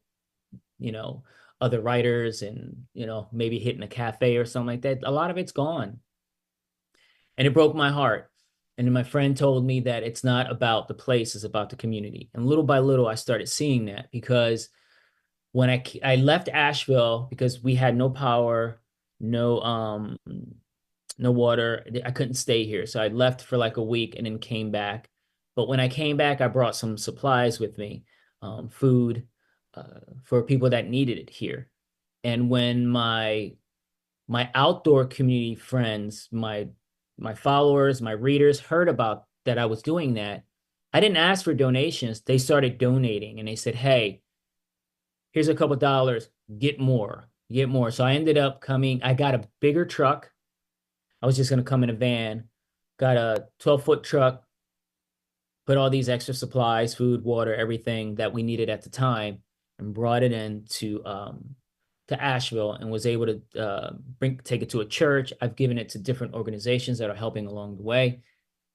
other writers and, maybe hitting a cafe or something like that, a lot of it's gone. And it broke my heart. And then my friend told me that it's not about the place, it's about the community. And little by little, I started seeing that, because when I left Asheville, because we had no power, no water, I couldn't stay here. So I left for like a week and then came back. But when I came back, I brought some supplies with me, food, for people that needed it here. And when my outdoor community friends, my followers, my readers heard about that I was doing that, I didn't ask for donations. They started donating, and they said, "Hey, here's a couple dollars, get more." So I ended up I got a bigger truck. I was just going to come in a van, got a 12-foot truck, put all these extra supplies, food, water, everything that we needed at the time, and brought it in to Asheville, and was able to take it to a church. I've given it to different organizations that are helping along the way.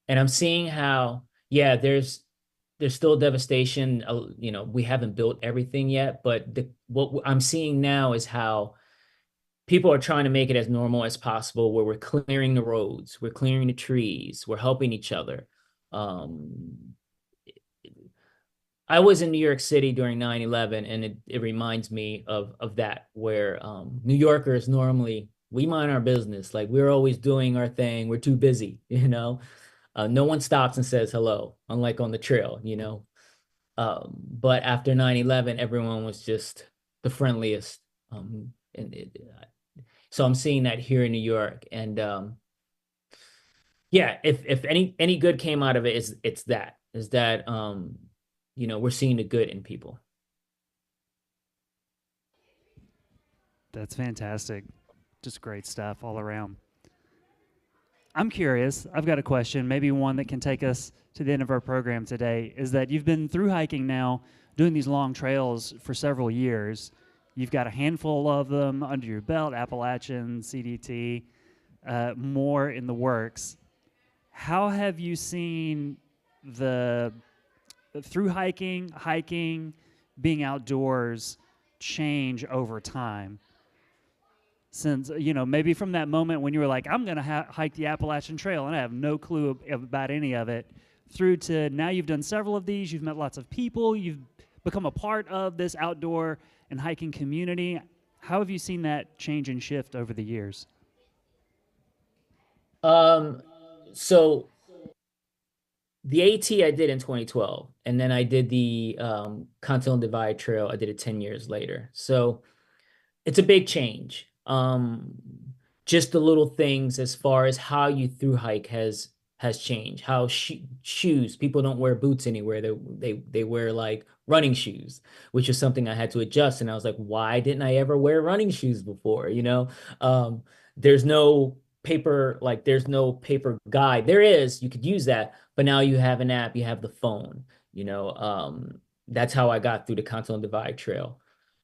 And I'm seeing how, yeah, there's still devastation. We haven't built everything yet, but what I'm seeing now is how people are trying to make it as normal as possible, where we're clearing the roads, we're clearing the trees, we're helping each other. I was in New York City during 9/11, and it reminds me of that, where New Yorkers normally, we mind our business. Like, we're always doing our thing. We're too busy, no one stops and says hello, unlike on the trail, But after 9/11, everyone was just the friendliest. So I'm seeing that here in New York. And yeah, if any good came out of it, it's that we're seeing the good in people.
That's fantastic. just great stuff all around. I'm curious. I've got a question, maybe one that can take us to the end of our program today, is that you've been through hiking now, doing these long trails for several years. You've got a handful of them under your belt, Appalachian, CDT, more in the works. How have you seen the through hiking, being outdoors change over time? Since, maybe from that moment when you were like, I'm going to hike the Appalachian Trail and I have no clue about any of it, through to now you've done several of these, you've met lots of people, you've become a part of this outdoor and hiking community. How have you seen that change and shift over the years?
So the AT I did in 2012, and then I did the Continental Divide Trail. I did it 10 years later. So it's a big change. Just the little things as far as how you through hike has changed. How shoes, people don't wear boots anywhere. They wear like running shoes, which is something I had to adjust. And I was like, why didn't I ever wear running shoes before? There's no paper guide. There is, you could use that, but now you have an app, you have the phone. That's how I got through the Continental Divide Trail.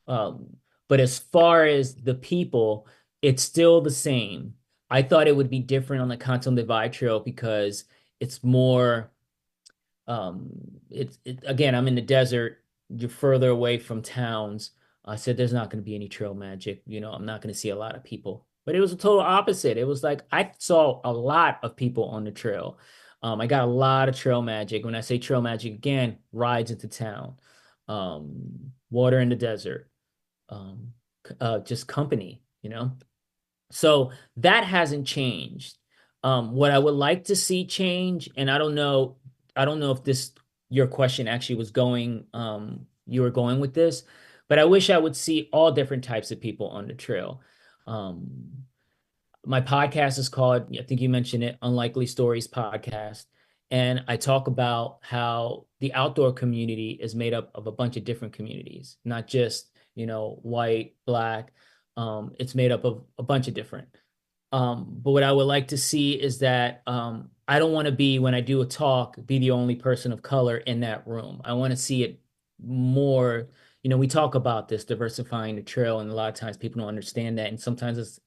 But as far as the people, it's still the same. I thought it would be different on the Continental Divide Trail because it's more, again, I'm in the desert, you're further away from towns. I said, there's not going to be any trail magic. I'm not going to see a lot of people. But it was a total opposite. It was like, I saw a lot of people on the trail. I got a lot of trail magic. When I say trail magic, again, rides into town, water in the desert, just company, So that hasn't changed. What I would like to see change, and I don't know if your question actually was you were going with this, but I wish I would see all different types of people on the trail. My podcast is called, I think you mentioned it, Unlikely Stories Podcast. And I talk about how the outdoor community is made up of a bunch of different communities, not just, white, black. It's made up of a bunch of different. But what I would like to see is that I don't want to be, when I do a talk, be the only person of color in that room. I want to see it more. We talk about this, diversifying the trail, and a lot of times people don't understand that. And sometimes it's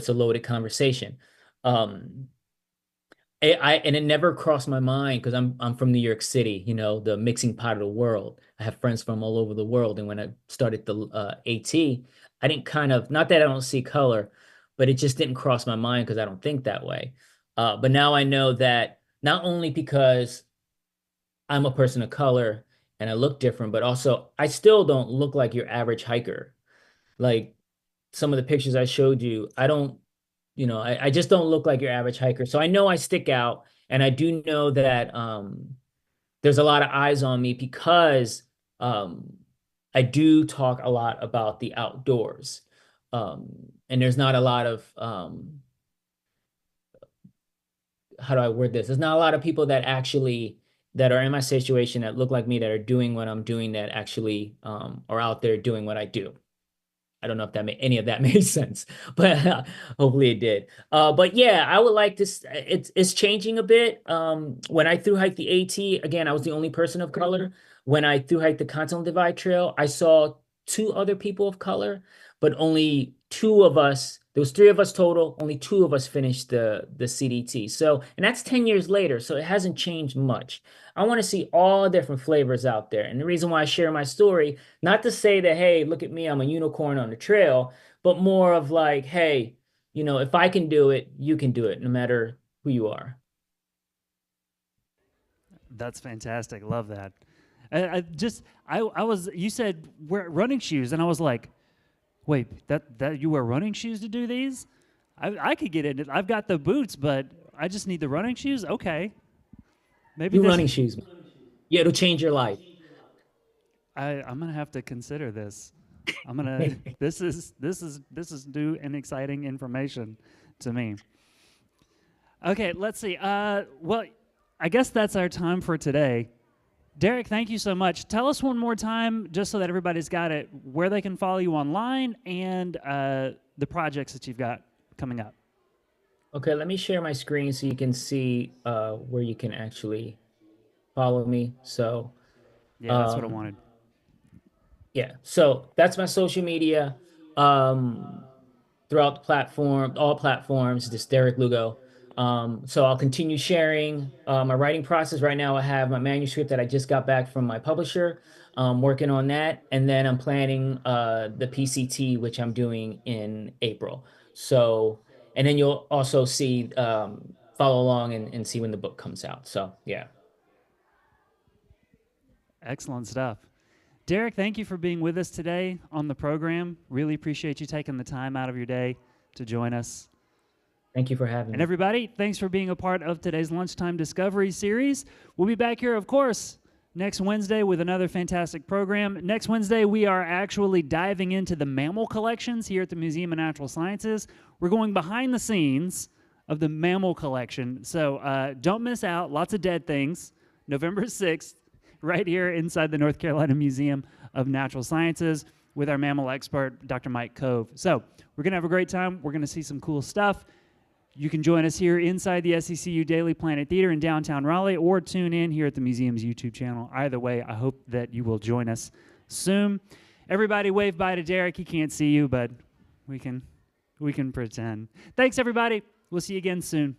a loaded conversation. And it never crossed my mind because I'm from New York City, the mixing pot of the world. I have friends from all over the world. And when I started the AT, I didn't not that I don't see color, but it just didn't cross my mind because I don't think that way. But now I know that not only because I'm a person of color and I look different, but also I still don't look like your average hiker. Like some of the pictures I showed you, I just don't look like your average hiker. So I know I stick out, and I do know that there's a lot of eyes on me because I do talk a lot about the outdoors. And there's not a lot of, how do I word this? There's not a lot of people that are in my situation that look like me, that are doing what I'm doing, that actually are out there doing what I do. I don't know if any of that made sense, but hopefully it did. But yeah, I would like to, it's changing a bit. When I thru hiked the AT, again, I was the only person of color. When I thru hiked the Continental Divide Trail, I saw 2 other people of color, but only 2 of us, there was 3 of us total, only 2 of us finished the CDT. So, and that's 10 years later, so it hasn't changed much. I want to see all different flavors out there. And the reason why I share my story, not to say that, hey, look at me, I'm a unicorn on the trail, but more of like, hey, if I can do it, you can do it, no matter who you are.
That's fantastic. Love that. You said wear running shoes, and I was like, wait, that you wear running shoes to do these? I could get it. I've got the boots, but I just need the running shoes. Okay, maybe
running shoes. Yeah, it'll change your life.
I'm gonna have to consider this. I'm gonna. This is new and exciting information to me. Okay, let's see. Well, I guess that's our time for today. Derick, thank you so much. Tell us one more time, just so that everybody's got it, where they can follow you online and the projects that you've got coming up.
Okay, let me share my screen so you can see where you can actually follow me. So,
Yeah, that's what I wanted.
yeah, so that's my social media. Throughout the platform, all platforms, this Derick Lugo. So I'll continue sharing my writing process. Right now, I have my manuscript that I just got back from my publisher, working on that. And then I'm planning the PCT, which I'm doing in April. So, and then you'll also see, follow along and see when the book comes out. So, yeah.
Excellent stuff. Derick, thank you for being with us today on the program. Really appreciate you taking the time out of your day to join us.
Thank you for having me.
And everybody, thanks for being a part of today's Lunchtime Discovery series. We'll be back here, of course, next Wednesday with another fantastic program. Next Wednesday, we are actually diving into the mammal collections here at the Museum of Natural Sciences. We're going behind the scenes of the mammal collection. So don't miss out. Lots of dead things. November 6th. Right here inside the North Carolina Museum of Natural Sciences with our mammal expert, Dr. Mike Cove. So we're going to have a great time. We're going to see some cool stuff. You can join us here inside the SCCU Daily Planet Theater in downtown Raleigh or tune in here at the museum's YouTube channel. Either way, I hope that you will join us soon. Everybody wave bye to Derick. He can't see you, but we can pretend. Thanks, everybody. We'll see you again soon.